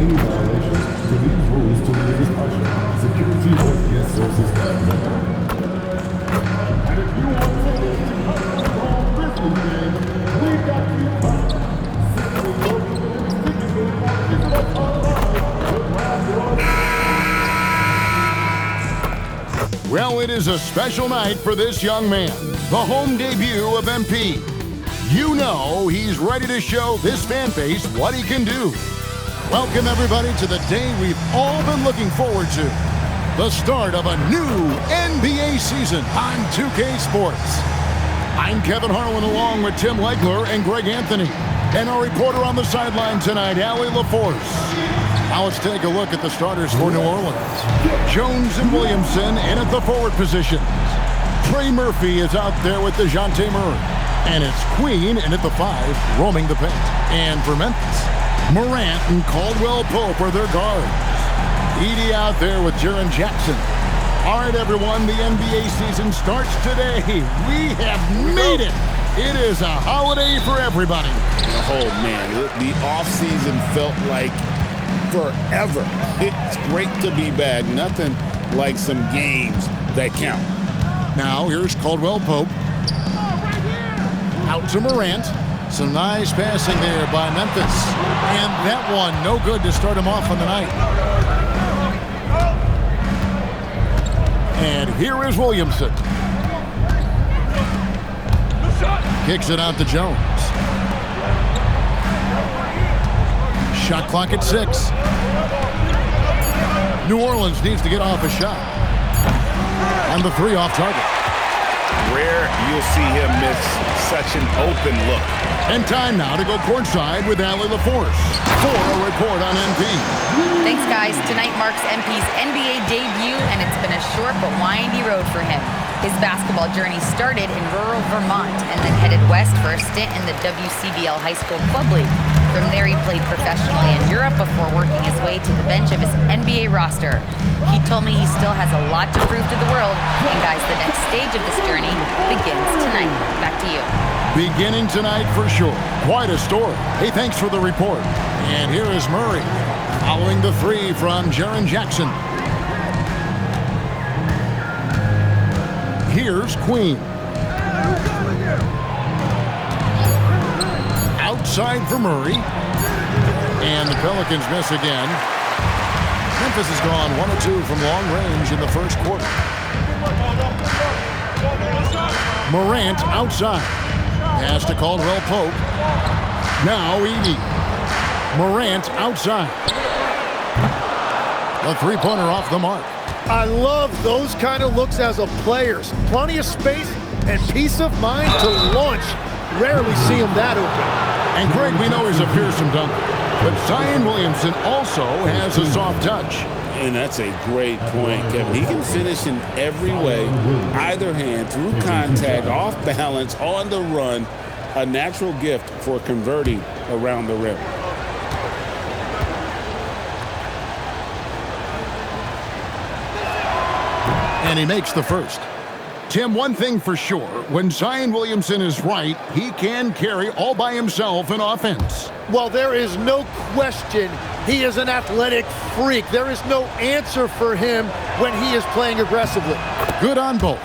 any violations to these rules to leave this usher. Security or guest services staff member. And if you want tickets to come to the whole Grizzlies game, we got you covered. Simply go to the ticket game or visit us online to grab your. Well, it is a special night for this young man, the home debut of MP. You know he's ready to show this fan base what he can do. Welcome, everybody, to the day we've all been looking forward to. The start of a new NBA season on 2K Sports. I'm Kevin Harlan along with Tim Legler and Greg Anthony. And our reporter on the sideline tonight, Allie LaForce. Now let's take a look at the starters for New Orleans. Jones and Williamson in at the forward positions. Trey Murphy is out there with DeJounte Murray. And it's Queen in at the 5, roaming the paint. And for Memphis, Morant and Caldwell Pope are their guards. Edey out there with Jaren Jackson. All right, everyone, the NBA season starts today. We have made it. It is a holiday for everybody. Oh, man, the offseason felt like forever. It's great to be back. Nothing like some games that count. Now here's Caldwell Pope. Out to Morant. Some nice passing there by Memphis. And that one no good to start him off on the night. And here is Williamson. Kicks it out to Jones. Shot clock at 6. New Orleans needs to get off a shot. And the 3 off target. Rare you'll see him miss such an open look. And time now to go courtside with Allie LaForce for a report on MP. Thanks, guys. Tonight marks MP's NBA debut, and it's been a short but windy road for him. His basketball journey started in rural Vermont and then headed west for a stint in the WCBL High School Club League. From there, he played professionally in Europe before working his way to the bench of his NBA roster. He told me he still has a lot to prove to the world. And guys, the next stage of this journey begins tonight. Back to you. Beginning tonight for sure. Quite a story. Hey, thanks for the report. And here is Murray following the 3 from Jaren Jackson. Here's Queen. Outside for Murray. And the Pelicans miss again. Memphis has gone 1 of 2 from long range in the first quarter. Morant outside. Pass to Caldwell Pope. Now Edey. Morant outside. A 3-pointer off the mark. I love those kind of looks as a player. Plenty of space and peace of mind to launch. Rarely see him that open. And Greg, we know he's a fearsome dunker, but Zion Williamson also has a soft touch. And that's a great point, Kevin. He can finish in every way, either hand, through contact, off balance, on the run. A natural gift for converting around the rim. And he makes the first. Tim, one thing for sure, when Zion Williamson is right, he can carry all by himself in offense. Well, there is no question he is an athletic freak. There is no answer for him when he is playing aggressively. Good on both.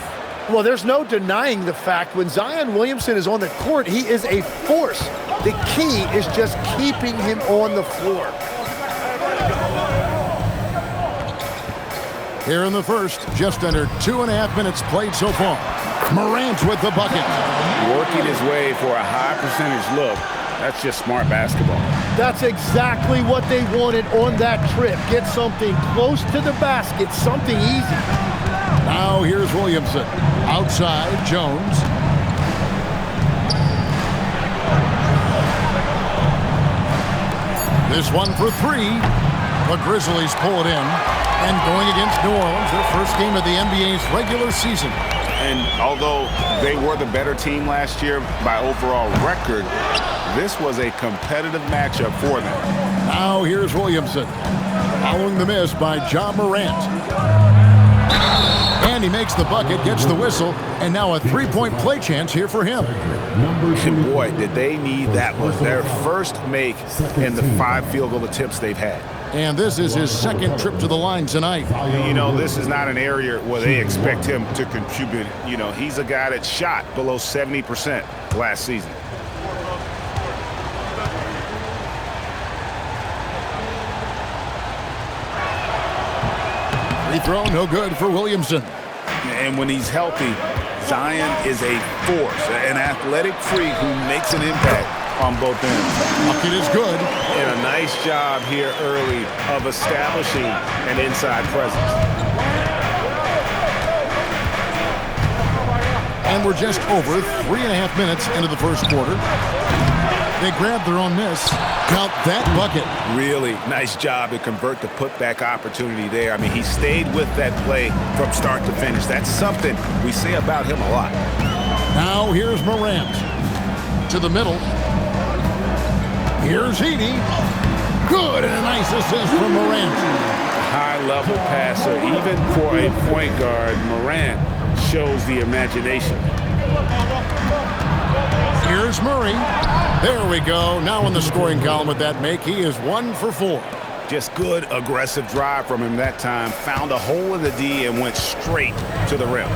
Well, there's no denying the fact when Zion Williamson is on the court, he is a force. The key is just keeping him on the floor. Here in the first, just under 2.5 minutes played so far. Morant with the bucket. Working his way for a high percentage look. That's just smart basketball. That's exactly what they wanted on that trip. Get something close to the basket, something easy. Now here's Williamson. Outside, Jones. This one for 3. The Grizzlies pull it in. And going against New Orleans, their first game of the NBA's regular season. And although they were the better team last year by overall record, this was a competitive matchup for them. Now here's Williamson. Following the miss by Ja Morant. And he makes the bucket, gets the whistle, and now a three-point play chance here for him. And boy, did they need that one. Their first make in the 5 field goal attempts they've had. And this is his second trip to the line tonight. You know, this is not an area where they expect him to contribute. You know, he's a guy that shot below 70% last season. Free throw, no good for Williamson. And when he's healthy, Zion is a force, an athletic freak who makes an impact on both ends. Bucket is good. And a nice job here early of establishing an inside presence. And we're just over 3.5 minutes into the first quarter. They grab their own miss. Count that bucket. Really nice job to convert the putback opportunity there. I mean, he stayed with that play from start to finish. That's something we say about him a lot. Now here's Morant. To the middle. Here's Heaney. Good, and a nice assist from Morant. High-level passer, even for a point guard. Morant shows the imagination. Here's Murray. There we go. Now in the scoring column with that make, he is 1 for 4. Just good, aggressive drive from him that time. Found a hole in the D and went straight to the rim.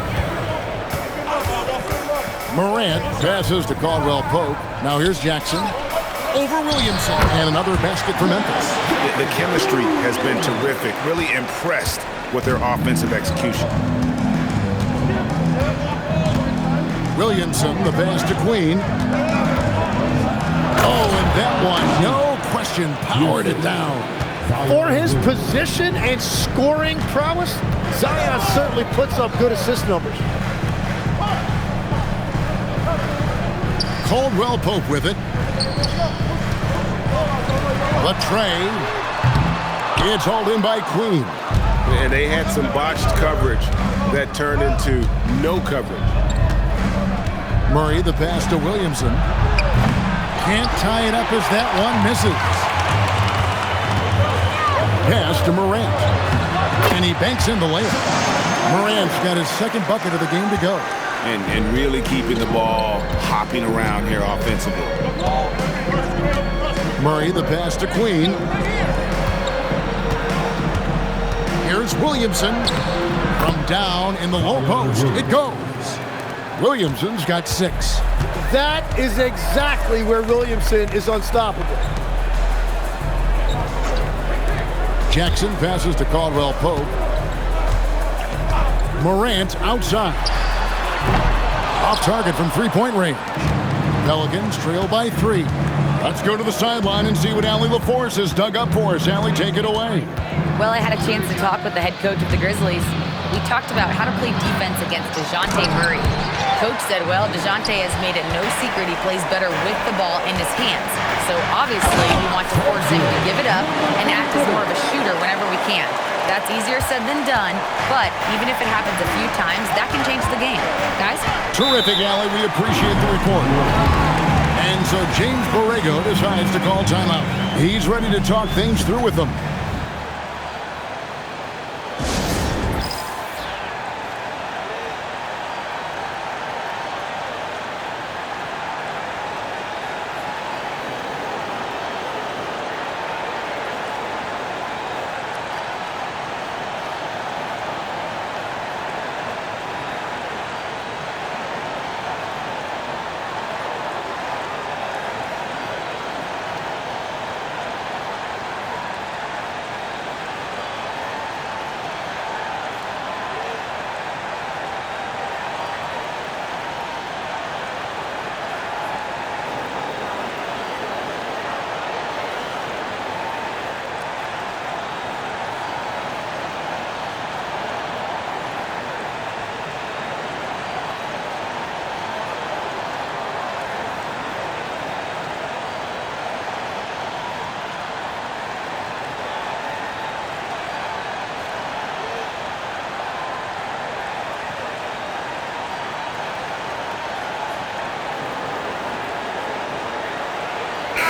Morant passes to Caldwell Pope. Now here's Jackson. Over Williamson. And another basket for Memphis. The chemistry has been terrific. Really impressed with their offensive execution. Williamson, the pass to Queen. Oh, and that one, no question, powered it down. For his position and scoring prowess, Zion certainly puts up good assist numbers. Caldwell Pope with it. Latrey. It's hauled in by Queen. And they had some botched coverage that turned into no coverage. Murray, the pass to Williamson. Can't tie it up as that one misses. Pass to Morant. And he banks in the layup. Morant's got his second bucket of the game to go. And really keeping the ball hopping around here offensively. Murray, the pass to Queen. Here's Williamson. From down in the low post, it goes. Williamson's got 6. That is exactly where Williamson is unstoppable. Jackson passes to Caldwell Pope. Morant outside. Off target from three-point range. Pelicans trail by 3. Let's go to the sideline and see what Allie LaForce has dug up for us. Allie, take it away. Well, I had a chance to talk with the head coach of the Grizzlies. We talked about how to play defense against DeJounte Murray. Coach said, well, DeJounte has made it no secret he plays better with the ball in his hands. So obviously we want to force him to give it up and act as more of a shooter whenever we can. That's easier said than done, but even if it happens a few times, that can change the game. Guys? Terrific, Allie. We appreciate the report. And so James Borrego decides to call timeout. He's ready to talk things through with them.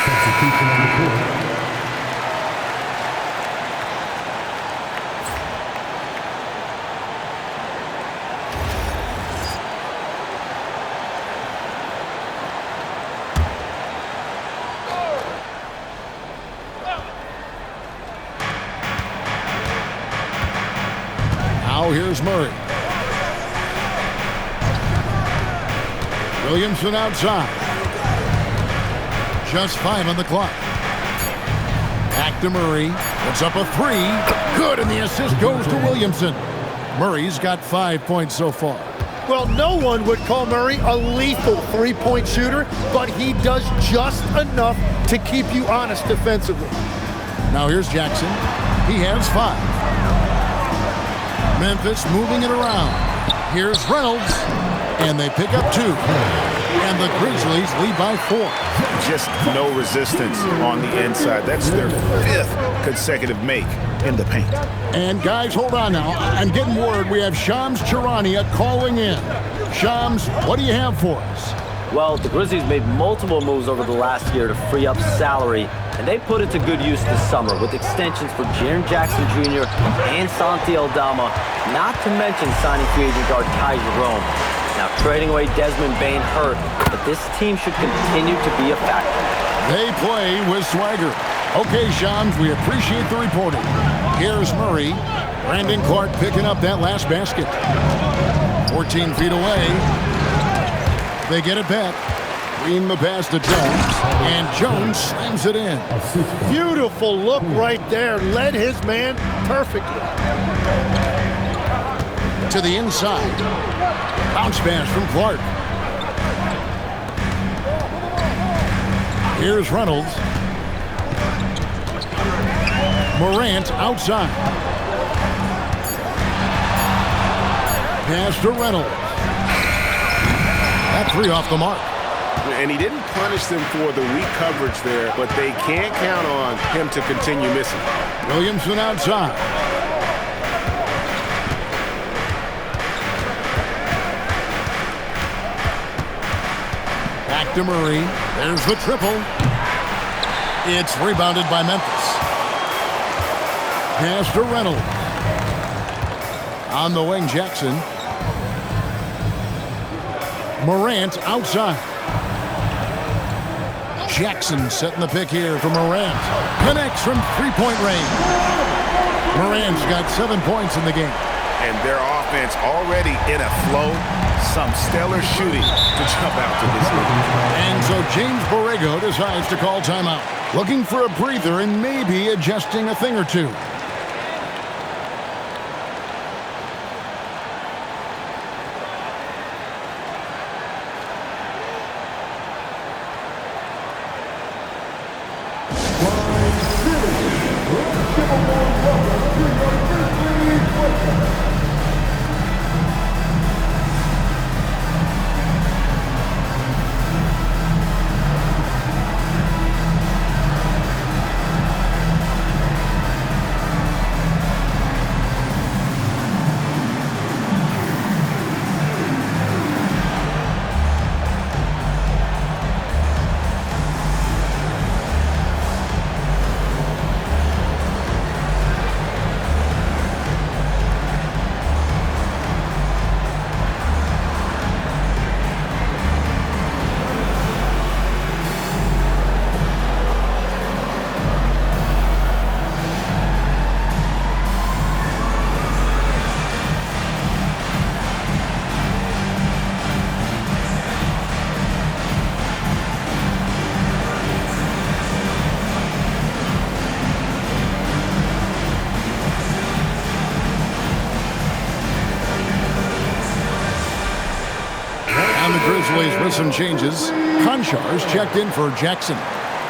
Substitution on the court. Here's Murray. Williamson outside. Just 5 on the clock. Back to Murray. Puts up a 3. Good, and the assist goes to Williamson. Murray's got 5 points so far. Well, no one would call Murray a lethal three-point shooter, but he does just enough to keep you honest defensively. Now here's Jackson. He has 5. Memphis moving it around. Here's Reynolds. And they pick up 2. And the Grizzlies lead by 4. Just no resistance on the inside. That's their 5th consecutive make in the paint. And guys, hold on now. I'm getting word we have Shams Charania calling in. Shams, what do you have for us? Well, the Grizzlies made multiple moves over the last year to free up salary, and they put it to good use this summer with extensions for Jaren Jackson Jr. and Santi Aldama, not to mention signing free agent guard Ty Jerome. Now, trading away Desmond Bane hurt, but this team should continue to be a factor. They play with swagger. Okay, Shams, we appreciate the reporting. Here's Murray. Brandon Clark picking up that last basket. 14 feet away. They get it back. Green the pass to Jones. And Jones slams it in. Beautiful look right there. Led his man perfectly. To the inside. Bounce pass from Clark. Here's Reynolds. Morant outside. Pass to Reynolds. That 3 off the mark. And he didn't punish them for the weak coverage there, but they can't count on him to continue missing. Williamson outside. Back to Murray. There's the triple. It's rebounded by Memphis. Pass to Reynolds. On the wing, Jackson. Morant outside. Jackson setting the pick here for Morant. Connects from three-point range. Morant's got 7 points in the game. And their offense already in a flow. Some stellar shooting to jump out to this lead. And so James Borrego decides to call timeout. Looking for a breather and maybe adjusting a thing or two. The Grizzlies with some changes. Konchar's checked in for Jackson.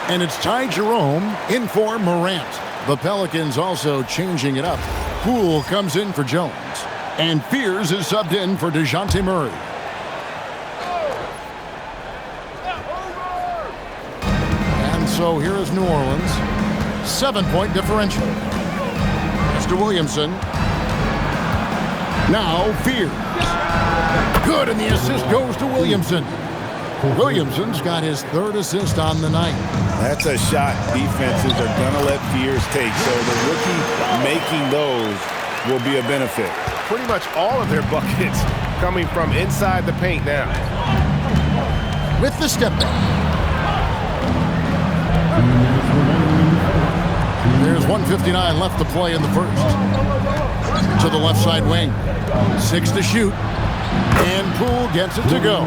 And it's Ty Jerome in for Morant. The Pelicans also changing it up. Poole comes in for Jones. And Fears is subbed in for DeJounte Murray. And so here is New Orleans. 7-point differential. Mr. Williamson. Now Fears. Good, and the assist goes to Williamson. Williamson's got his 3rd assist on the night. That's a shot defenses are going to let Fears take. So the rookie making those will be a benefit. Pretty much all of their buckets coming from inside the paint now. With the step back. There's 1:59 left to play in the first. To the left side wing. 6 to shoot. And Poole gets it to go.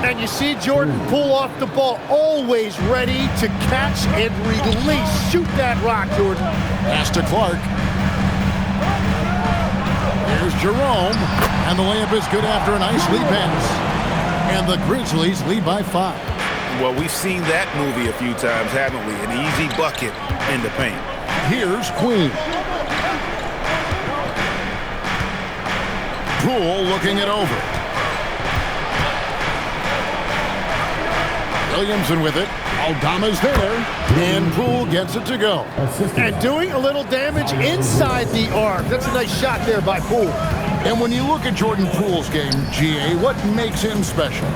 And you see Jordan pull off the ball, always ready to catch and release. Shoot that rock, Jordan. Pass to Clark. Here's Jerome. And the layup is good after a nice lead pass. And the Grizzlies lead by 5. Well, we've seen that movie a few times, haven't we? An easy bucket in the paint. Here's Queen. Poole looking it over. Williamson with it. Aldama's there. And Poole gets it to go. And doing a little damage inside the arc. That's a nice shot there by Poole. And when you look at Jordan Poole's game, GA, what makes him special?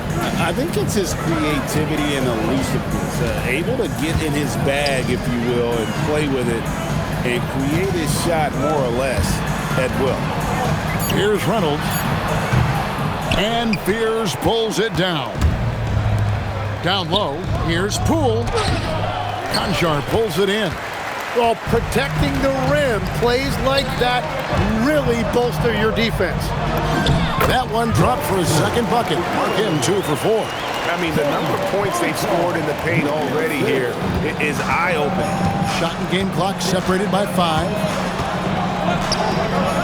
I think it's his creativity and elusiveness. Able to get in his bag, if you will, and play with it and create his shot more or less at will. Here's Reynolds. And Fears pulls it down. Down low, here's Poole. Conchar pulls it in. Well, protecting the rim, plays like that really bolster your defense. That one dropped for his second bucket. Mark him 2 for 4. I mean, the number of points they've scored in the paint already here is eye-opening. Shot and game clock separated by 5.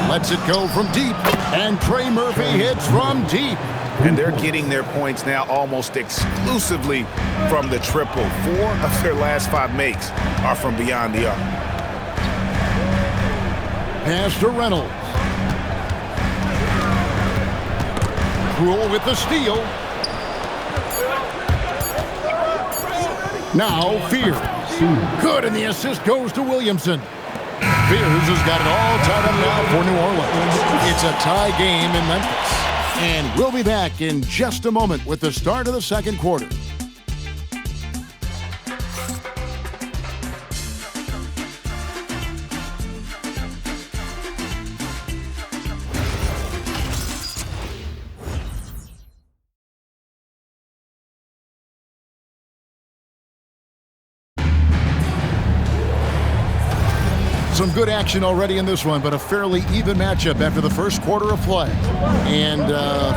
Lets it go from deep. And Trey Murphy hits from deep. And they're getting their points now almost exclusively from the triple. 4 of their last 5 makes are from beyond the arc. Pass to Reynolds. Poole with the steal. Now Fears. Good, and the assist goes to Williamson. Fears has got it all tied up now for New Orleans. It's a tie game in Memphis. And we'll be back in just a moment with the start of the second quarter. Some good action already in this one, but a fairly even matchup after the first quarter of play. And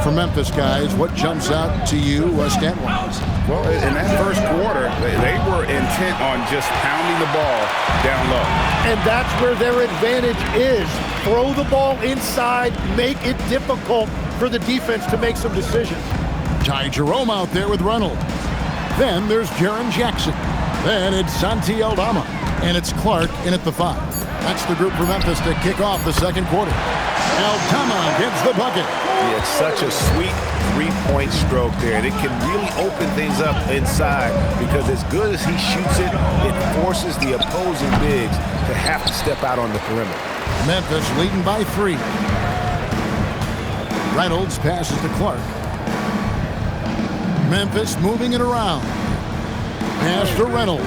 for Memphis, guys, what jumps out to you stat-wise? Well, in that first quarter, they were intent on just pounding the ball down low. And that's where their advantage is. Throw the ball inside, make it difficult for the defense to make some decisions. Ty Jerome out there with Reynolds. Then there's Jaren Jackson. Then it's Santi Aldama. And it's Clark in at the 5. That's the group for Memphis to kick off the second quarter. Aldama gets the bucket. Yeah, it's such a sweet three-point stroke there. And it can really open things up inside because as good as he shoots it, it forces the opposing bigs to have to step out on the perimeter. Memphis leading by 3. Reynolds passes to Clark. Memphis moving it around. Pass to Reynolds.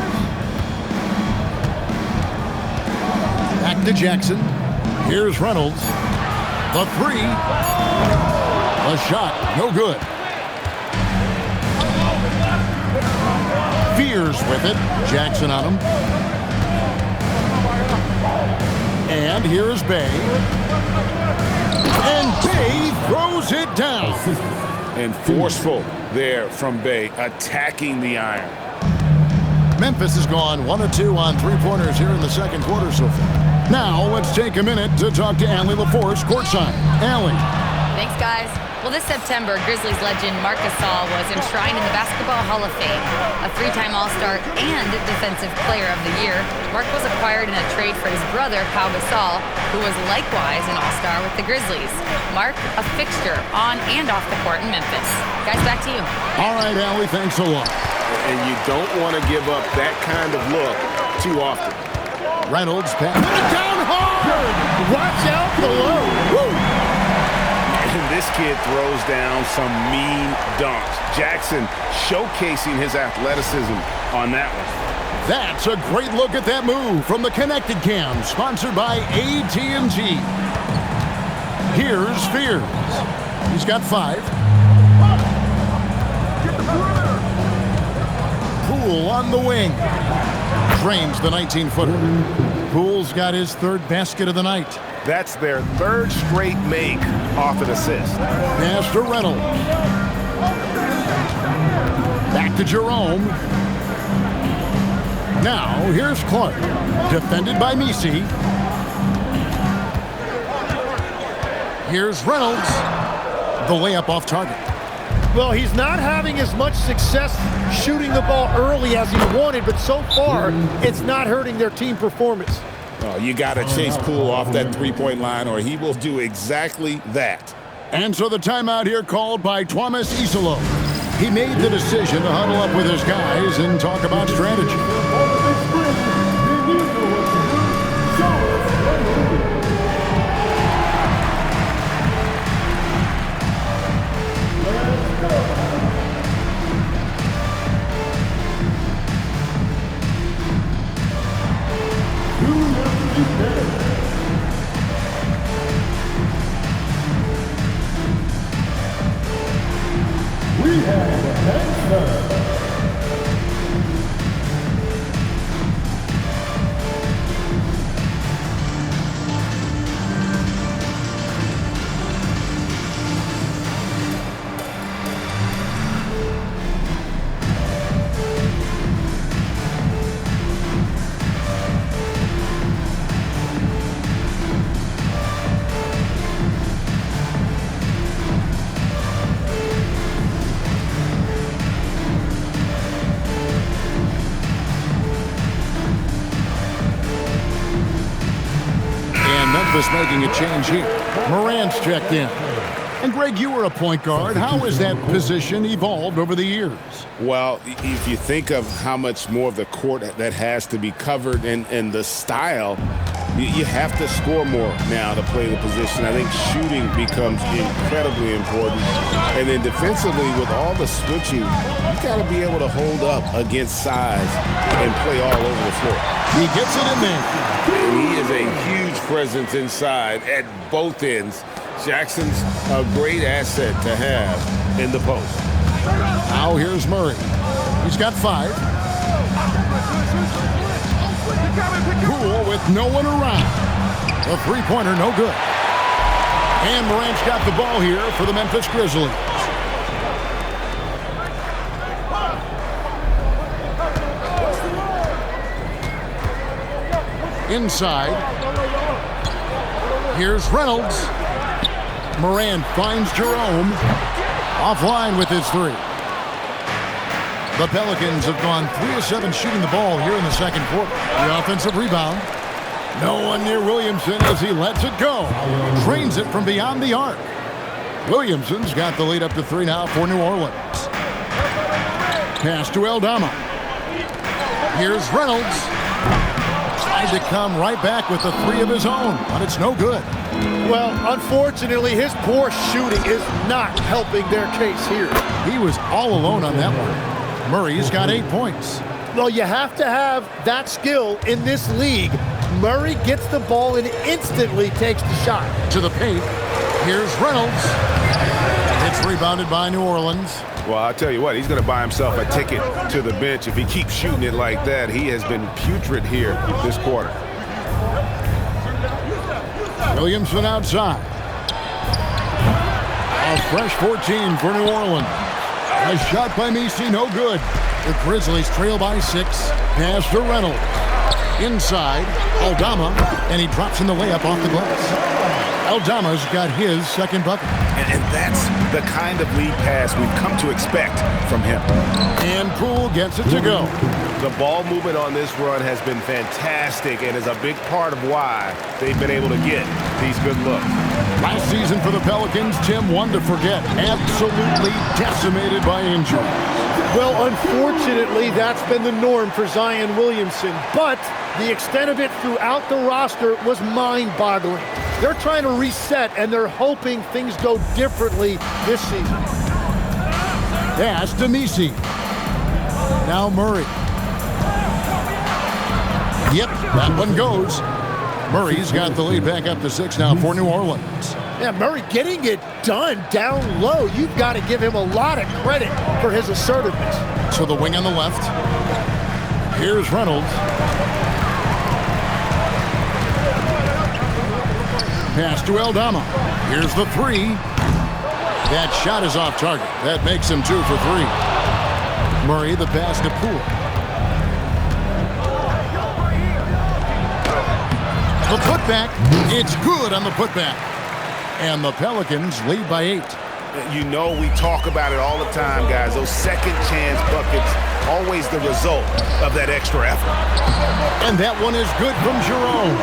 Back to Jackson. Here's Reynolds. The 3. A shot, no good. Fears with it. Jackson on him. And here's Bay. And Bay throws it down. And forceful there from Bay, attacking the iron. Memphis has gone 1 of 2 on 3-pointers here in the second quarter so far. Now, let's take a minute to talk to Allie LaForce courtside. Allie. Thanks, guys. Well, this September, Grizzlies legend Marc Gasol was enshrined in the Basketball Hall of Fame. A 3-time All-Star and Defensive Player of the Year, Marc was acquired in a trade for his brother, Pau Gasol, who was likewise an All-Star with the Grizzlies. Marc, a fixture on and off the court in Memphis. Guys, back to you. All right, Allie, thanks a lot. And you don't want to give up that kind of look too often. Reynolds pass. Down hard! Watch out below. Woo! And this kid throws down some mean dunks. Jackson showcasing his athleticism on that one. That's a great look at that move from the Connected Cam, sponsored by AT&T. Here's Fears. He's got 5. Poole on the wing. Drains the 19-footer. Poole's got his 3rd basket of the night. That's their third straight make off an assist. Pass to Reynolds. Back to Jerome. Now, here's Clark. Defended by Misi. Here's Reynolds. The layup off target. Well, he's not having as much success shooting the ball early as he wanted, but so far, it's not hurting their team performance. Oh, you got to chase Poole off that three-point line, or he will do exactly that. And so the timeout here called by Thomas Isolo. He made the decision to huddle up with his guys and talk about strategy. We have a answer. Memphis making a change here. Morant's checked in. And Greg, you were a point guard. How has that position evolved over the years? Well, if you think of how much more of the court that has to be covered and the style, you have to score more now to play the position. I think shooting becomes incredibly important. And then defensively, with all the switching, you got to be able to hold up against size and play all over the floor. He gets it in there. And he is a huge presence inside at both ends. Jackson's a great asset to have in the post. Now here's Murray. He's got 5. Poole with no one around. The three-pointer no good. And Morant's got the ball here for the Memphis Grizzlies. Inside. Here's Reynolds. Morant finds Jerome. Offline with his 3. The Pelicans have gone 3 of 7 shooting the ball here in the second quarter. The offensive rebound. No one near Williamson as he lets it go. Trains it from beyond the arc. Williamson's got the lead up to 3 now for New Orleans. Pass to Aldama. Here's Reynolds. Tried to come right back with the 3 of his own, but it's no good. Well, unfortunately, his poor shooting is not helping their case here. He was all alone on that one. Murray's got 8 points. Well, you have to have that skill in this league. Murray gets the ball and instantly takes the shot. To the paint. Here's Reynolds. It's rebounded by New Orleans. Well, I'll tell you what, he's going to buy himself a ticket to the bench if he keeps shooting it like that. He has been putrid here this quarter. Williamson outside. A fresh 14 for New Orleans. A shot by Misi, no good. The Grizzlies trail by 6. Pass to Reynolds. Inside, Aldama, and he drops in the layup off the glass. Aldama's got his second bucket. And that's the kind of lead pass we've come to expect from him. And Poole gets it to go. The ball movement on this run has been fantastic and is a big part of why they've been able to get these good looks. Last season for the Pelicans, Tim, one to forget. Absolutely decimated by injury. Well, unfortunately, that's been the norm for Zion Williamson, but the extent of it throughout the roster was mind-boggling. They're trying to reset, and they're hoping things go differently this season. Pass to Misi. Now Murray. Yep, that one goes. Murray's got the lead back up to 6 now for New Orleans. Yeah, Murray getting it done down low. You've got to give him a lot of credit for his assertiveness. To the wing on the left. Here's Reynolds. Pass to Aldama. Here's the three. That shot is off target. That makes him 2 for 3. Murray, the pass to Poole. The putback. It's good on the putback. And the Pelicans lead by 8. You know we talk about it all the time, guys. Those second chance buckets, always the result of that extra effort. And that one is good from Jerome.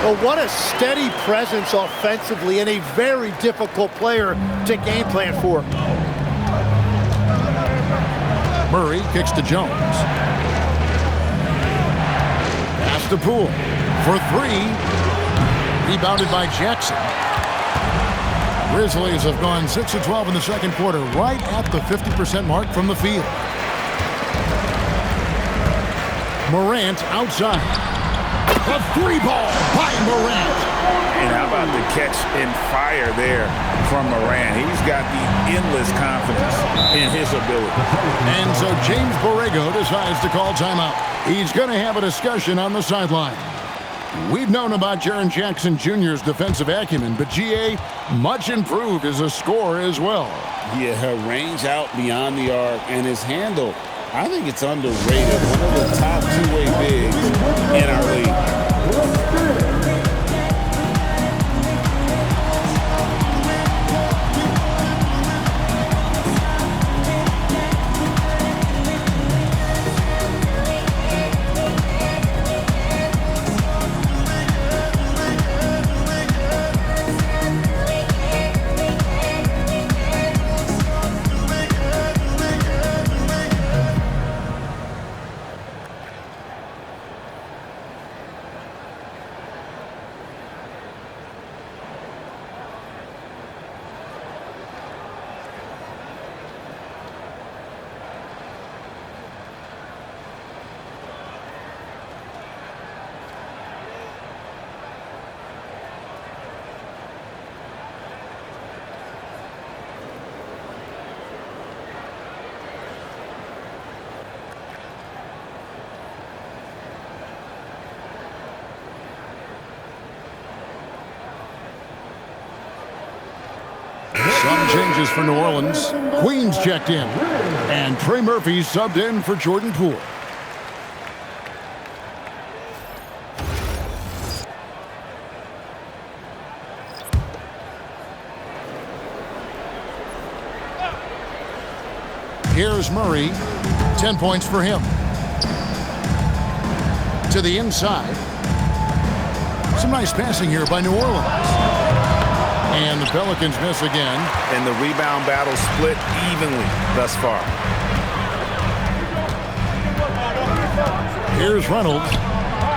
Well, what a steady presence offensively and a very difficult player to game plan for. Murray kicks to Jones. Pass to Poole for 3. Rebounded by Jackson. Grizzlies have gone 6 of 12 in the second quarter, right at the 50% mark from the field. Morant outside. A 3-ball by Morant. And how about the catch and fire there from Morant? He's got the endless confidence in his ability. And so James Borrego decides to call timeout. He's going to have a discussion on the sideline. We've known about Jaren Jackson Jr.'s defensive acumen, but G.A. much improved as a scorer as well. Yeah, her range out beyond the arc and his handle, I think it's underrated. One of the top two-way bigs in our league. Some changes for New Orleans. Queens checked in. And Trey Murphy subbed in for Jordan Poole. Here's Murray. 10 points for him. To the inside. Some nice passing here by New Orleans. And the Pelicans miss again. And the rebound battle split evenly thus far. Here's Reynolds.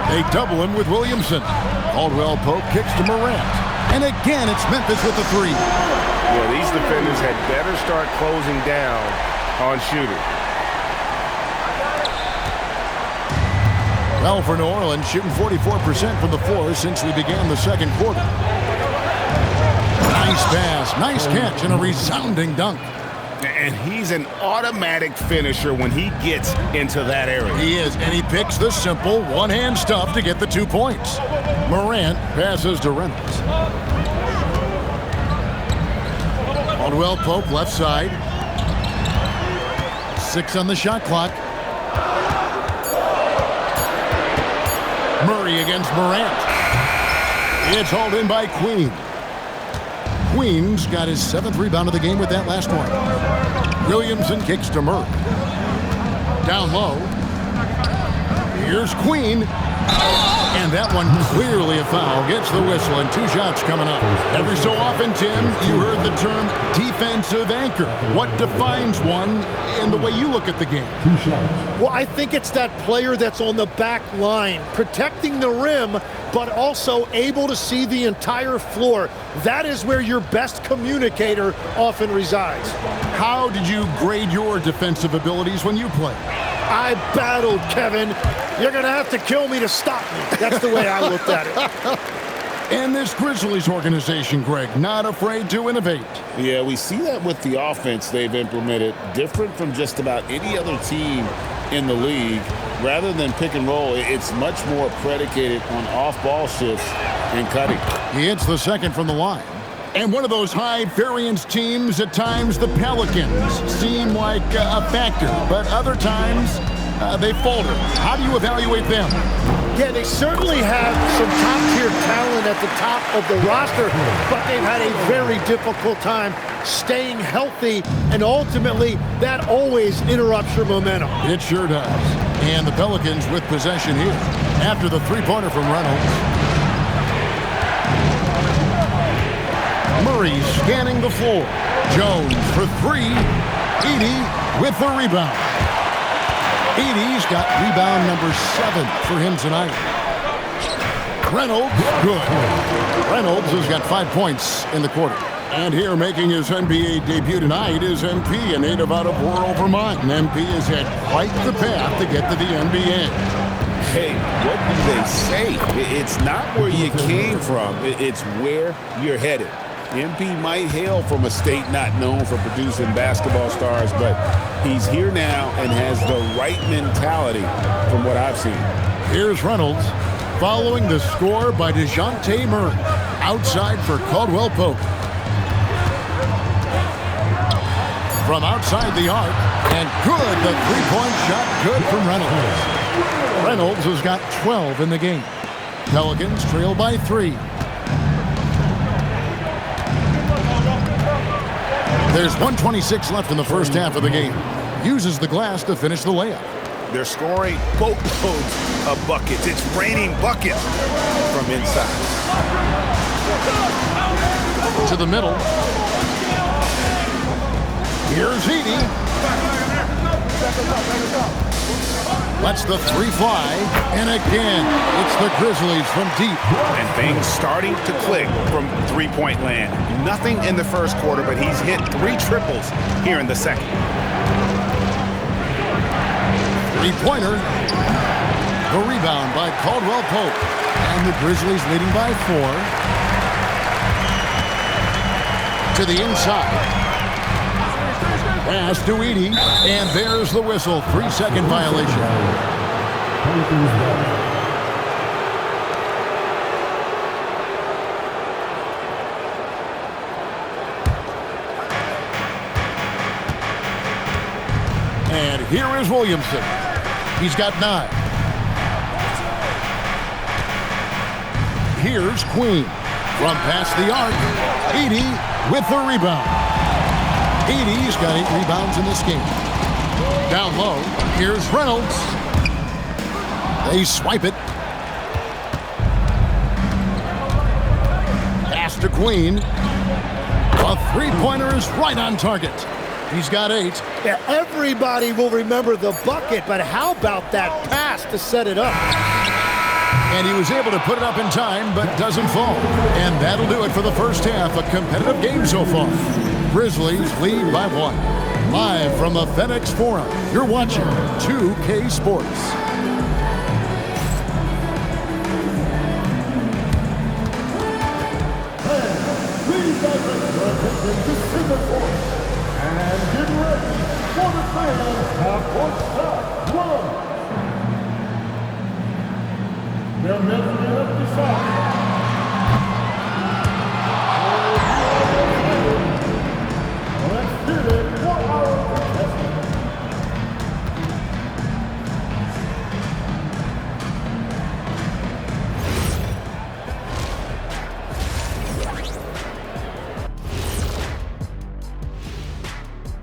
They double him with Williamson. Caldwell Pope kicks to Morant. And again, it's Memphis with the 3. Yeah, these defenders had better start closing down on shooting. Well, for New Orleans, shooting 44% from the floor since we began the second quarter. Nice pass, nice catch, and a resounding dunk. And he's an automatic finisher when he gets into that area. He is, and he picks the simple one-hand stuff to get the 2 points. Morant passes to Reynolds. Caldwell Pope left side. 6 on the shot clock. Murray against Morant. It's hauled in by Queen. Queens got his 7th rebound of the game with that last one. Williamson kicks to Murray. Down low. Here's Queen. And that one clearly a foul. Gets the whistle and 2 shots coming up. Every so often, Tim, you heard the term defensive anchor. What defines one in the way you look at the game? 2 shots. Well, I think it's that player that's on the back line, protecting the rim, but also able to see the entire floor. That is where your best communicator often resides. How did you grade your defensive abilities when you played? I battled, Kevin. You're going to have to kill me to stop me. That's the way I looked at it. And this Grizzlies organization, Greg, not afraid to innovate. Yeah, we see that with the offense they've implemented, different from just about any other team in the league. Rather than pick and roll, it's much more predicated on off-ball shifts and cutting. He hits the second from the line. And one of those high-variance teams, at times the Pelicans seem like a factor, but other times they falter. How do you evaluate them? Yeah, they certainly have some top-tier talent at the top of the roster, but they've had a very difficult time staying healthy, and ultimately, that always interrupts your momentum. It sure does. And the Pelicans with possession here after the three-pointer from Reynolds. Murray scanning the floor. Jones for three. Edey with the rebound. Edey's got rebound number 7 for him tonight. Reynolds, good. Reynolds has got 5 points in the quarter. And here making his NBA debut tonight is MP, a native out of rural Vermont. And MP has had quite the path to get to the NBA. Hey, what do they say? It's not where you came from. It's where you're headed. MP might hail from a state not known for producing basketball stars, but he's here now and has the right mentality from what I've seen. Here's Reynolds following the score by DeJounte Murray. Outside for Caldwell Pope. From outside the arc, and good, the three-point shot, good from Reynolds. Reynolds has got 12 in the game. Pelicans trail by 3. There's 1:26 left in the first half of the game. Uses the glass to finish the layup. They're scoring boatloads of buckets. It's raining buckets from inside. To the middle. Here's Edey. Lets the three fly. And again, it's the Grizzlies from deep. And things starting to click from three-point land. Nothing in the first quarter, but he's hit 3 triples here in the second. Three-pointer. The rebound by Caldwell Pope. And the Grizzlies leading by 4. To the inside. Pass to Edey, and there's the whistle. 3-second violation. And here is Williamson. He's got 9. Here's Queen. From past the arc, Edey with the rebound. Edey's got 8 rebounds in this game. Down low, here's Reynolds. They swipe it. Pass to Queen. A three-pointer is right on target. He's got 8. Yeah, everybody will remember the bucket, but how about that pass to set it up? And he was able to put it up in time, but doesn't fall. And that'll do it for the first half. A competitive game so far. Grizzlies lead by 1. Live from the FedEx Forum, you're watching 2K Sports. Please direct your attention to center court. And get ready for the fans half-court start. 1. They'll never get up the side. Let's get it for our contestant.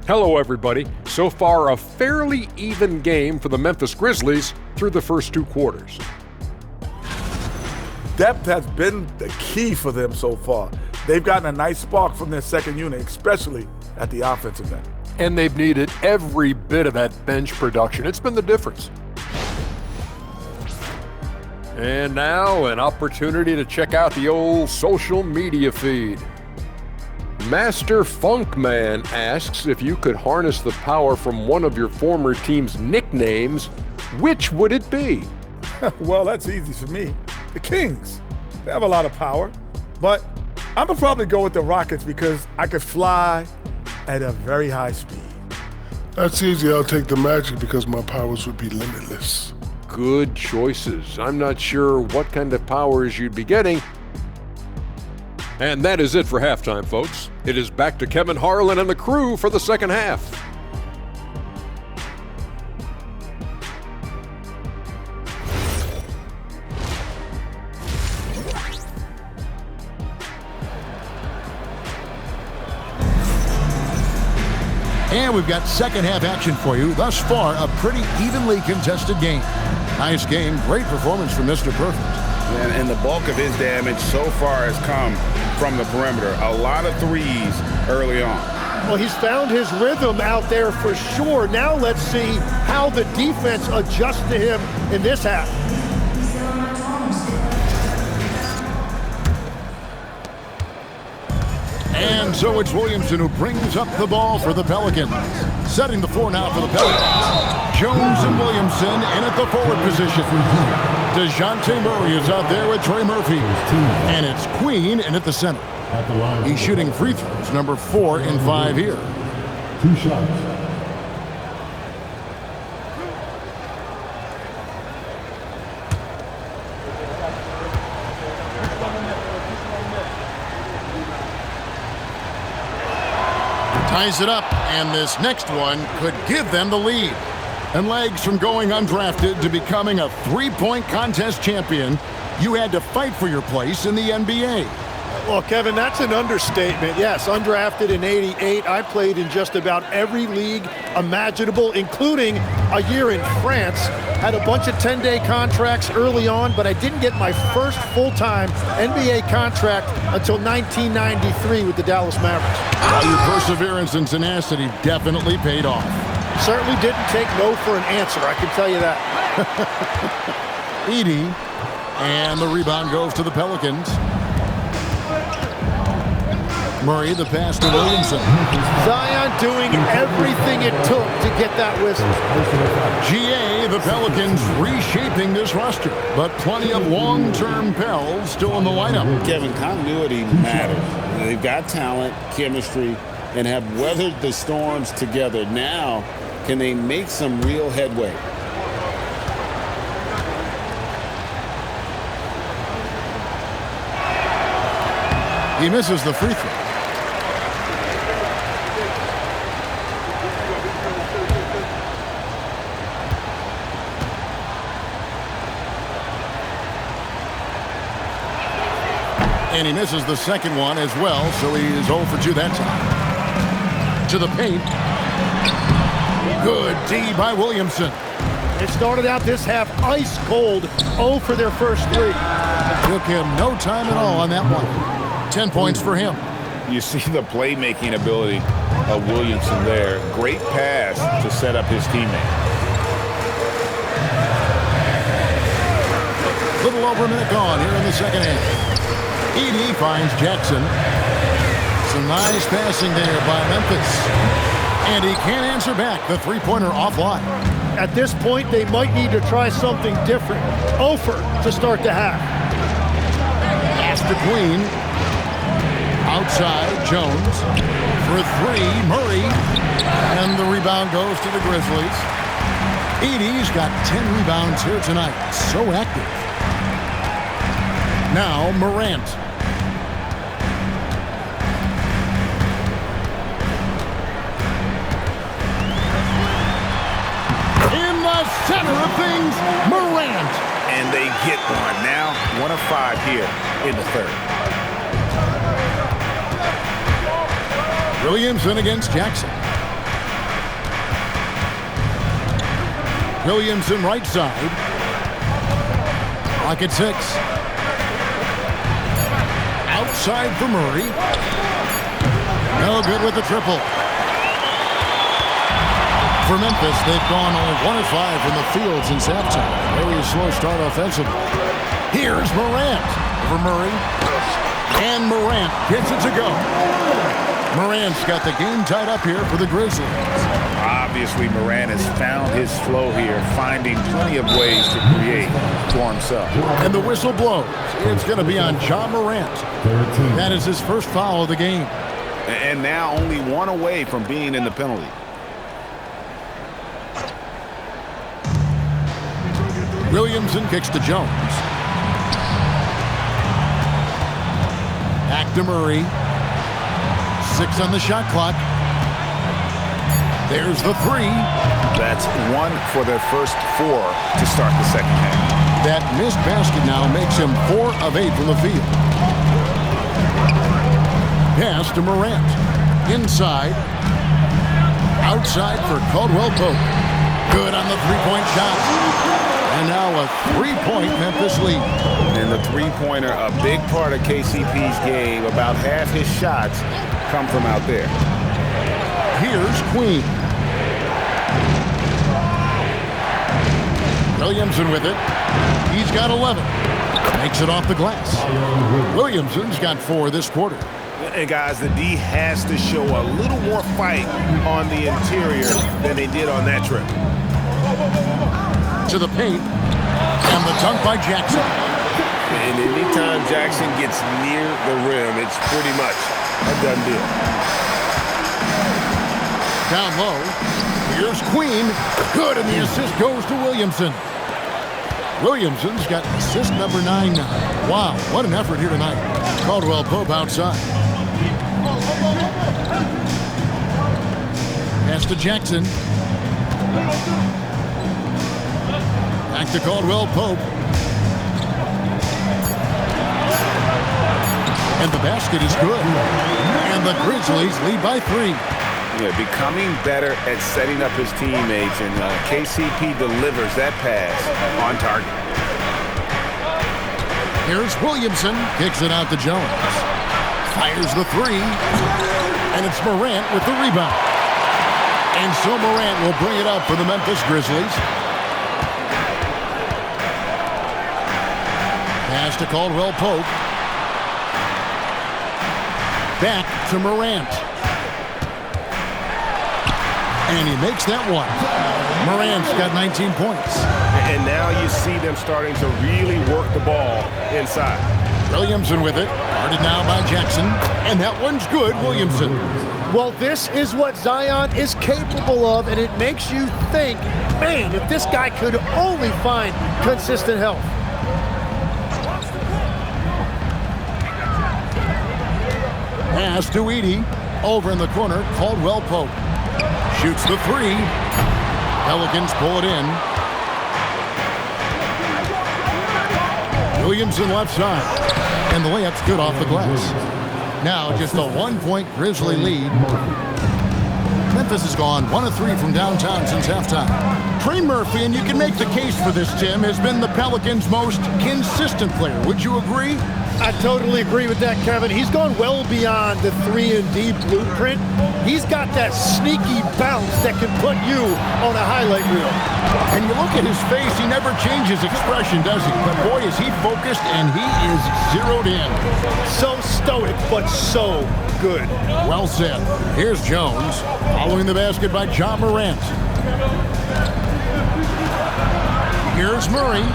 Hello, everybody. So far, a fairly even game for the Memphis Grizzlies through the first 2 quarters. Depth has been the key for them so far. They've gotten a nice spark from their second unit, especially at the offensive end. And they've needed every bit of that bench production. It's been the difference. And now, an opportunity to check out the old social media feed. Master Funkman asks if you could harness the power from one of your former team's nicknames, which would it be? Well, that's easy for me. The Kings. They have a lot of power, but I'm gonna probably go with the Rockets because I could fly at a very high speed. That's easy. I'll take the Magic because my powers would be limitless. Good choices. I'm not sure what kind of powers you'd be getting, And that is it for halftime, folks. It is back to Kevin Harlan and the crew for the second half. And we've got second half action for you. Thus far, a pretty evenly contested game. Nice game, great performance from Mr. Perfect. And the bulk of his damage so far has come from the perimeter. A lot of threes early on. Well, he's found his rhythm out there for sure. Now let's see how the defense adjusts to him in this half. And so it's Williamson who brings up the ball for the Pelicans. Setting the floor now for the Pelicans. Jones and Williamson in at the forward position. DeJounte Murray is out there with Trey Murphy. And it's Queen in at the center. He's shooting free throws, number 4 in 5 here. 2 shots. Ties it up, and this next one could give them the lead. And legs from going undrafted to becoming a three-point contest champion, you had to fight for your place in the NBA. Well, Kevin, that's an understatement. Yes, undrafted in '88. I played in just about every league imaginable, including a year in France. Had a bunch of 10-day contracts early on, but I didn't get my first full-time NBA contract until 1993 with the Dallas Mavericks. Well, your perseverance and tenacity definitely paid off. Certainly didn't take no for an answer, I can tell you that. Edey, and the rebound goes to the Pelicans. Murray, the pass to Williamson. Zion doing everything it took to get that whistle. GA, the Pelicans reshaping this roster, but plenty of long-term Pels still in the lineup. Kevin, continuity matters. They've got talent, chemistry, and have weathered the storms together. Now, can they make some real headway? He misses the free throw. And he misses the second one as well, so he is 0 for 2 that time. To the paint. Good D by Williamson. It started out this half ice cold, 0 for their first 3. Took him no time at all on that one. 10 points for him. You see the playmaking ability of Williamson there. Great pass to set up his teammate. Little over a minute gone here in the second half. Edey finds Jackson. Some nice passing there by Memphis. And he can't answer back. The three-pointer offline. At this point, they might need to try something different. Over to start the half. Pass to Queen. Outside, Jones. For 3, Murray. And the rebound goes to the Grizzlies. Edey's got 10 rebounds here tonight. So active. Now, Morant. In the center of things, Morant. And they get one. Now, 1 of 5 here in the third. Williamson against Jackson. Williamson right side. Clock at 6. Outside for Murray. No good with the triple. For Memphis, they've gone only 1 of 5 from the field since halftime. Very slow start offensively. Here's Morant for Murray. And Morant gets it to go. Morant's got the game tied up here for the Grizzlies. Obviously, Morant has found his flow here, finding plenty of ways to create for himself. And the whistle blows. It's going to be on John Morant. That is his first foul of the game. And now only 1 away from being in the penalty. Williamson kicks to Jones. Back to Murray. 6 on the shot clock. There's the 3. That's 1 for their first 4 to start the second half. That missed basket now makes him 4 of 8 from the field. Pass to Morant. Inside. Outside for Caldwell Pope. Good on the three-point shot. And now a 3-point Memphis lead. And the three-pointer, a big part of KCP's game. About half his shots come from out there. Here's Queen. Williamson with it. He's got 11. Makes it off the glass. Williamson's got 4 this quarter. And guys, the D has to show a little more fight on the interior than they did on that trip. To the paint. And the dunk by Jackson. And anytime Jackson gets near the rim, it's pretty much a done deal. Down low. Here's Queen. Good, and the assist goes to Williamson. Williamson's got assist number 9 now. Wow, what an effort here tonight. Caldwell Pope outside. Pass to Jackson. Back to Caldwell Pope. And the basket is good. And the Grizzlies lead by 3. Yeah, becoming better at setting up his teammates, and KCP delivers that pass on target. Here's Williamson. Kicks it out to Jones. Fires the 3. And it's Morant with the rebound. And so Morant will bring it up for the Memphis Grizzlies. Pass to Caldwell Pope. Back to Morant. And he makes that one. Morant's got 19 points. And now you see them starting to really work the ball inside. Williamson with it. Guarded now by Jackson. And that one's good, Williamson. Well, this is what Zion is capable of, and it makes you think, man, if this guy could only find consistent health. Pass to Edey. Over in the corner, Caldwell Pope. Shoots the 3. Pelicans pull it in. Williamson left side. And the layup's good off the glass. Now just a 1-point Grizzly lead. Memphis has gone 1 of 3 from downtown since halftime. Trey Murphy, and you can make the case for this, Tim, has been the Pelicans' most consistent player. Would you agree? I totally agree with that, Kevin. He's gone well beyond the 3-and-D blueprint. He's got that sneaky bounce that can put you on a highlight reel. And you look at his face, he never changes expression, does he? But boy, is he focused, and he is zeroed in. So stoic, but so good. Well said. Here's Jones, following the basket by John Morant. Here's Murray.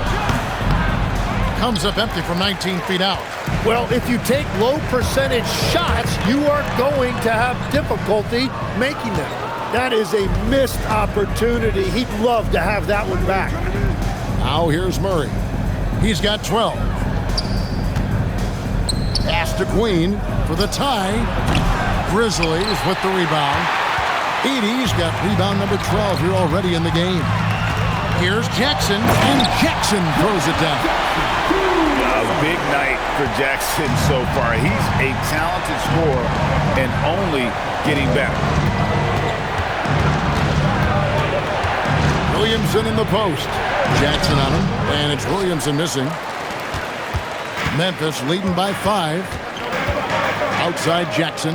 Comes up empty from 19 feet out. Well, if you take low percentage shots, you are going to have difficulty making them. That is a missed opportunity. He'd love to have that one back. Now here's Murray. He's got 12. Pass to Queen for the tie. Grizzlies with the rebound. Edey's got rebound number 12 here already in the game. Here's Jackson, and Jackson throws it down. A big night for Jackson so far. He's a talented scorer and only getting better. Williamson in the post. Jackson on him, and it's Williamson missing. Memphis leading by 5. Outside Jackson.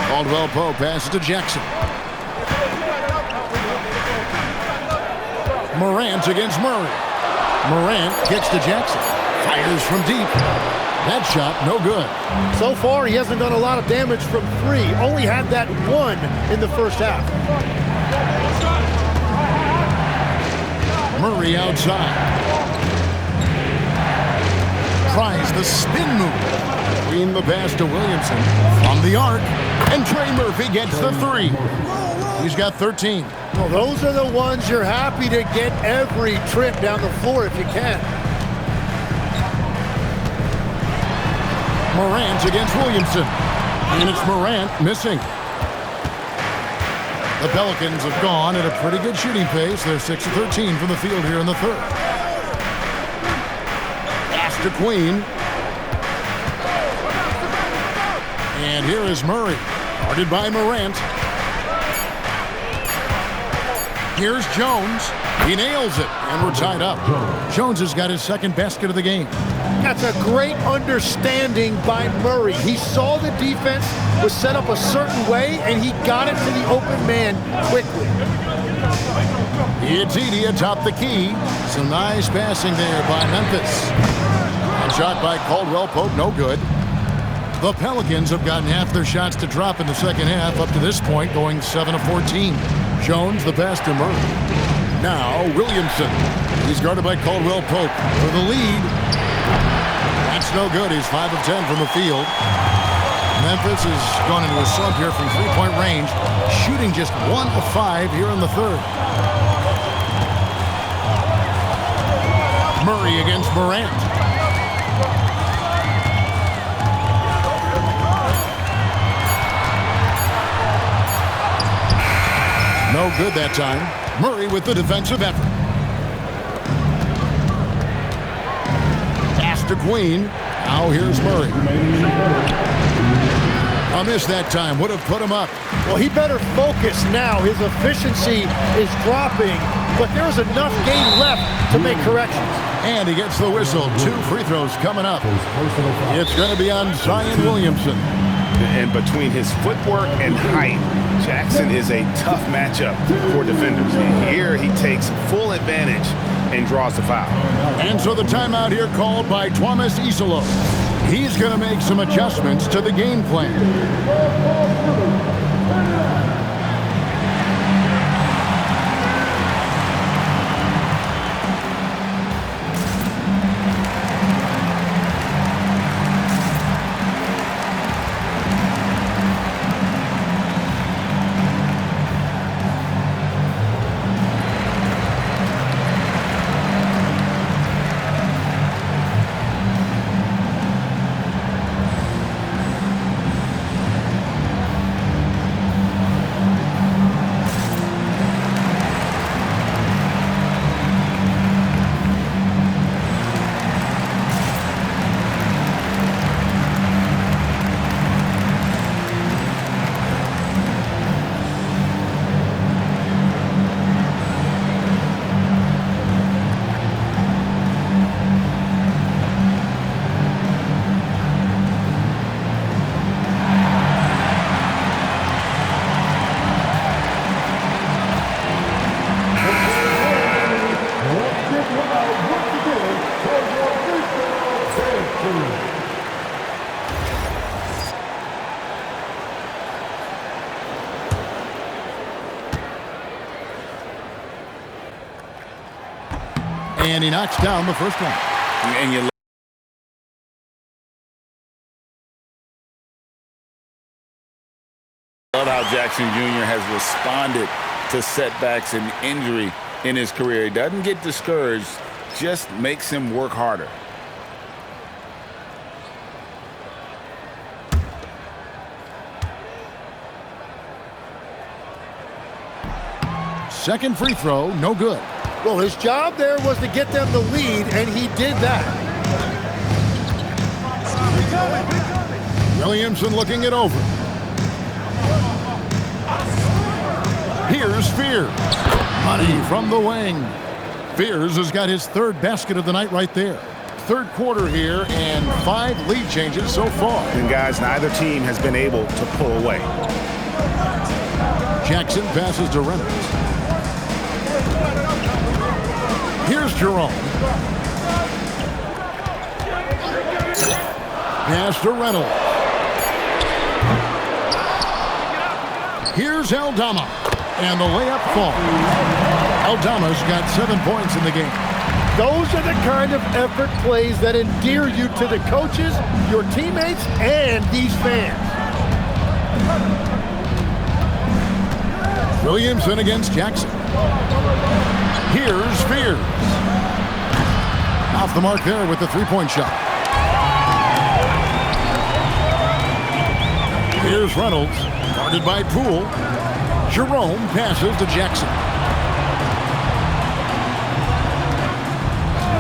Caldwell Pope passes to Jackson. Morant against Murray. Morant kicks to Jackson. Fires from deep. That shot, no good. So far, he hasn't done a lot of damage from 3. Only had that 1 in the first half. Murray outside. Tries the spin move. Between the pass to Williamson. From the arc. And Trey Murphy gets the 3. He's got 13. Well, those are the ones you're happy to get every trip down the floor if you can. Morant against Williamson. And it's Morant missing. The Pelicans have gone at a pretty good shooting pace. They're 6 of 13 from the field here in the third. Pass to Queen. And here is Murray, guarded by Morant. Here's Jones. He nails it, and we're tied up. Jones has got his second basket of the game. That's a great understanding by Murray. He saw the defense was set up a certain way, and he got it to the open man quickly. Iatiti atop the key. Some nice passing there by Memphis. And shot by Caldwell Pope, no good. The Pelicans have gotten half their shots to drop in the second half up to this point, going 7 of 14. Jones the pass to Murray. Now Williamson. He's guarded by Caldwell Pope for the lead. That's no good. He's 5 of 10 from the field. Memphis has gone into a slump here from three-point range, shooting just 1 of 5 here in the third. Murray against Morant. No good that time. Murray with the defensive effort. Pass to Queen. Now here's Murray. A miss that time. Would have put him up. Well, he better focus now. His efficiency is dropping, but there's enough game left to make corrections. And he gets the whistle. 2 free throws coming up. It's going to be on Zion Williamson. And between his footwork and height, Jackson is a tough matchup for defenders. Here he takes full advantage and draws the foul. And so the timeout here called by Thomas Isolo. He's going to make some adjustments to the game plan. And he knocks down the first one. And you love how Jackson Jr. has responded to setbacks and injury in his career. He doesn't get discouraged, just makes him work harder. Second free throw, no good. Well, his job there was to get them the lead, and he did that. Williamson looking it over. Here's Fears. Money from the wing. Fears has got his third basket of the night right there. Third quarter here and 5 lead changes so far. And guys, neither team has been able to pull away. Jackson passes to Reynolds. Here's Jerome. Pass to Reynolds. Here's Aldama. And the layup falls. Aldama's got 7 points in the game. Those are the kind of effort plays that endear you to the coaches, your teammates, and these fans. Williamson against Jackson. Here's Fears. Off the mark there with the three-point shot. Here's Reynolds, guarded by Poole. Jerome passes to Jackson.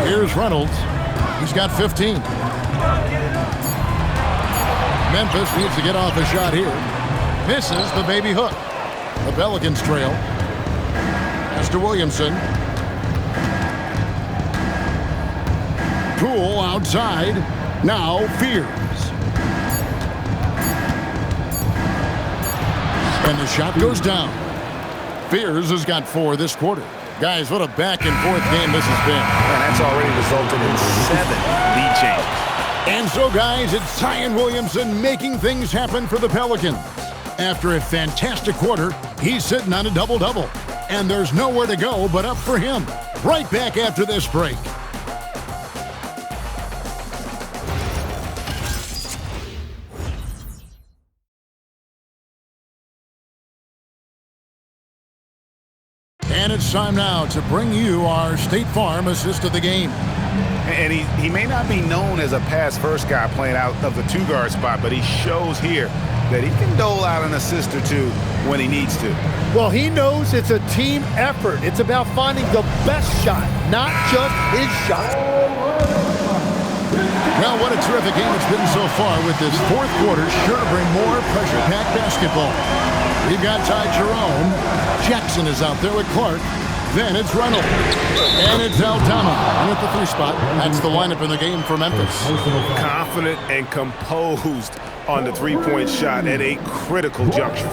Here's Reynolds. He's got 15. Memphis needs to get off a shot here. Misses the baby hook. The Pelicans trail. Pass to Williamson. Poole outside. Now Fears. And the shot goes down. Fears has got 4 this quarter. Guys, what a back-and-forth game this has been. And that's already resulted in 7 lead changes. And so, guys, it's Zion Williamson making things happen for the Pelicans. After a fantastic quarter, he's sitting on a double-double. And there's nowhere to go but up for him. Right back after this break. And it's time now to bring you our State Farm assist of the game. And he may not be known as a pass-first guy playing out of the 2-guard spot, but he shows here that he can dole out an assist or 2 when he needs to. Well, he knows it's a team effort. It's about finding the best shot, not just his shot. Well, what a terrific game it's been so far, with this fourth quarter sure to bring more pressure-packed basketball. We've got Ty Jerome. Jackson is out there with Clark. Then it's Reynolds. And it's Aldama. And at the 3 spot, that's the lineup in the game for Memphis. Confident and composed on the 3-point shot at a critical juncture.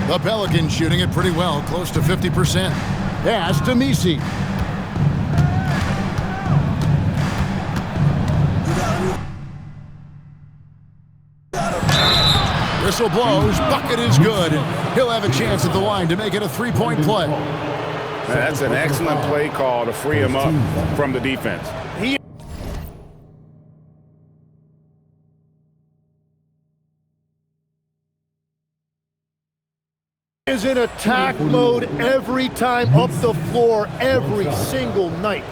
The Pelicans shooting it pretty well, close to 50%. Pass to Misi. Whistle blows, bucket is good. He'll have a chance at the line to make it a 3-point play. That's an excellent play call to free him up from the defense. He is in attack mode every time up the floor, every single night.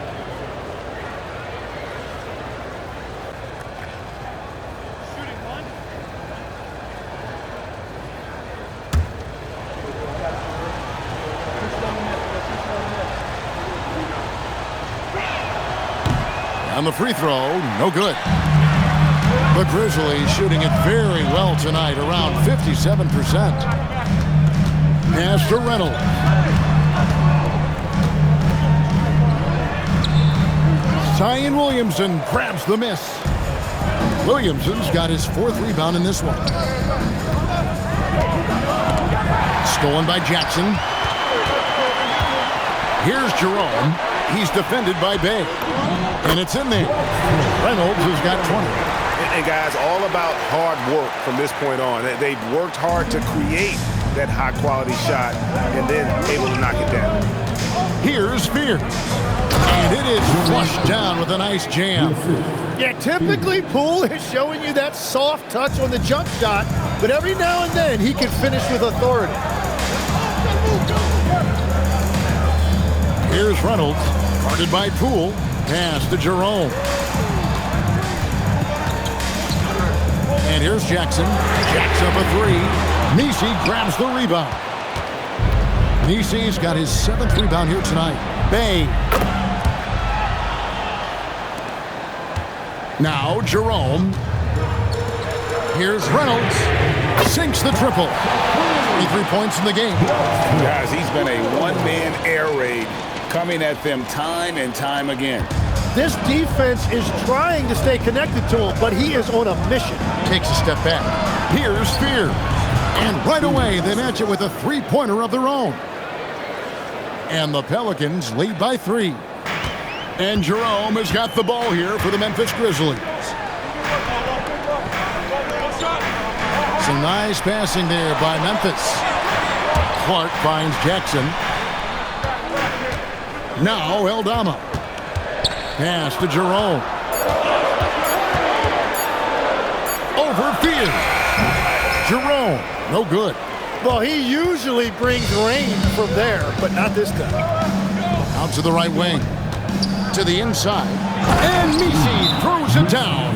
On the free throw, no good. The Grizzlies shooting it very well tonight, around 57%. Pass to Reynolds. Zion Williamson grabs the miss. Williamson's got his 4th rebound in this one. Stolen by Jackson. Here's Jerome. He's defended by Bay. And it's in there. Reynolds has got 20. And guys, all about hard work from this point on. They've worked hard to create that high-quality shot and then able to knock it down. Here's Fears. And it is flushed down with a nice jam. Yeah, typically Poole is showing you that soft touch on the jump shot, but every now and then he can finish with authority. Here's Reynolds, guarded by Poole. Pass to Jerome. And here's Jackson. Jacks up a 3. Misi grabs the rebound. Misi's got his 7th rebound here tonight. Bay. Now Jerome. Here's Reynolds. Sinks the triple. 23 points in the game. Guys, he's been a one-man air raid coming at them time and time again. This defense is trying to stay connected to him, but he is on a mission. Takes a step back. Here's Fears. And right away, they match it with a 3-pointer of their own. And the Pelicans lead by 3. And Jerome has got the ball here for the Memphis Grizzlies. Some nice passing there by Memphis. Clark finds Jackson. Now Aldama. Pass to Jerome. Over Fears. Jerome, no good. Well, he usually brings rain from there, but not this time. Out to the right wing. To the inside. And Misi throws it down.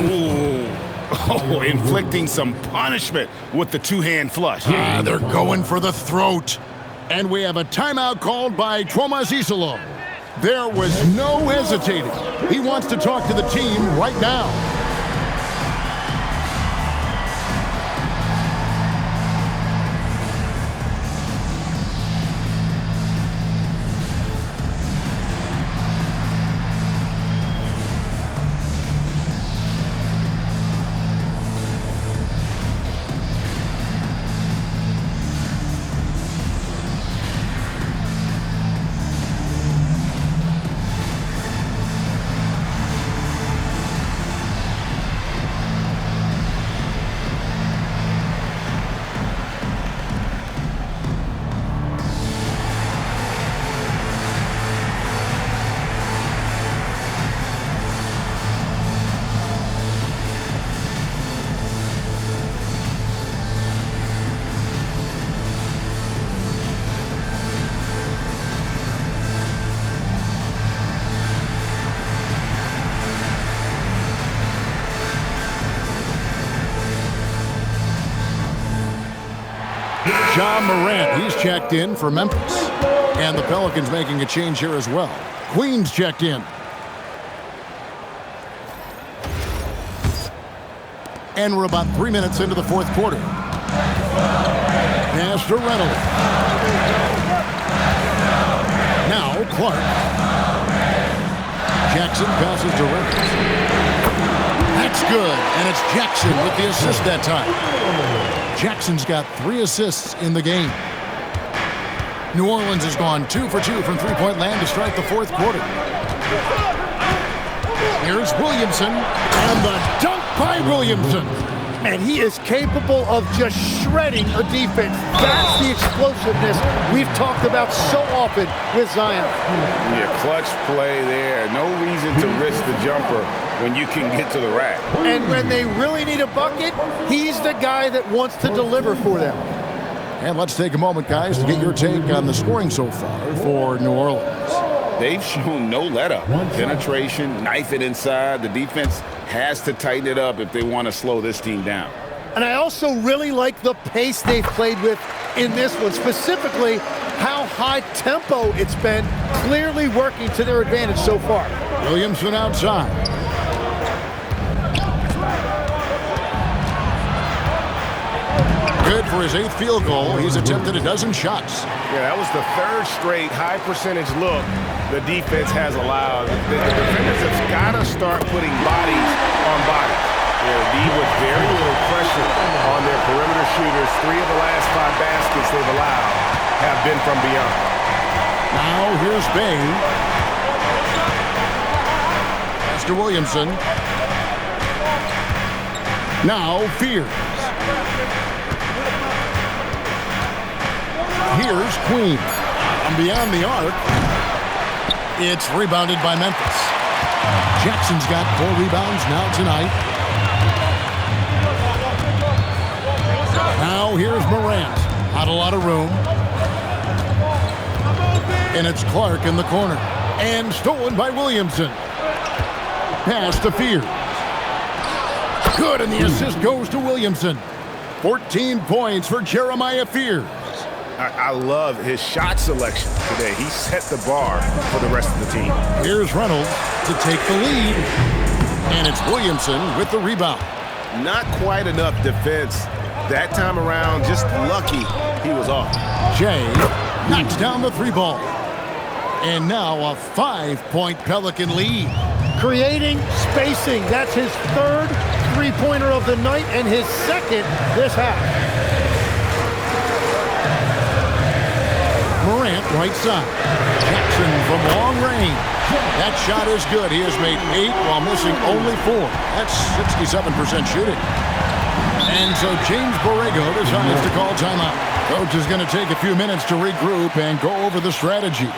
Ooh. Oh, inflicting some punishment with the two-hand flush. They're going for the throat. And we have a timeout called by Tomas Isolo. There was no hesitating. He wants to talk to the team right now. John Morant, he's checked in for Memphis. And the Pelicans making a change here as well. Queens checked in. And we're about 3 minutes into the fourth quarter. Pass to Reynolds. Now Clark. Jackson passes to Reynolds. That's good. And it's Jackson with the assist that time. Jackson's got 3 assists in the game. New Orleans has gone 2 for 2 from three-point land to start the fourth quarter. Here's Williamson, and the dunk by Williamson. And he is capable of just shredding a defense. That's the explosiveness we've talked about so often with Zion. Yeah, clutch play there. No reason to risk the jumper when you can get to the rack. And when they really need a bucket, he's the guy that wants to deliver for them. And let's take a moment, guys, to get your take on the scoring so far for New Orleans. They've shown no let-up. Penetration, knife it inside. The defense has to tighten it up if they want to slow this team down. And I also really like the pace they've played with in this one, specifically how high tempo it's been, clearly working to their advantage so far. Williamson outside. Good for his 8th field goal. He's attempted a dozen shots. Yeah, that was the 3rd straight high-percentage look the defense has allowed. The defenders have got to start putting bodies on bodies. They're deep with very little pressure on their perimeter shooters. 3 of the last 5 baskets they've allowed have been from beyond. Now here's Bay. Mr. Williamson. Now Fears. Here's Queen. And beyond the arc, it's rebounded by Memphis. Jackson's got 4 rebounds now tonight. Now here's Morant. Not a lot of room. And it's Clark in the corner. And stolen by Williamson. Pass to Fears. Good, and the assist goes to Williamson. 14 points for Jeremiah Fears. I love his shot selection today. He set the bar for the rest of the team. Here's Reynolds to take the lead. And it's Williamson with the rebound. Not quite enough defense that time around. Just lucky he was off. Jay knocks down the 3 ball. And now a 5-point Pelican lead. Creating spacing. That's his 3rd three-pointer of the night and his 2nd this half. Morant right side. Jackson from long range. That shot is good. He has made 8 while missing only 4. That's 67% shooting. And so James Borrego decides to call timeout. Coach is going to take a few minutes to regroup and go over the strategy.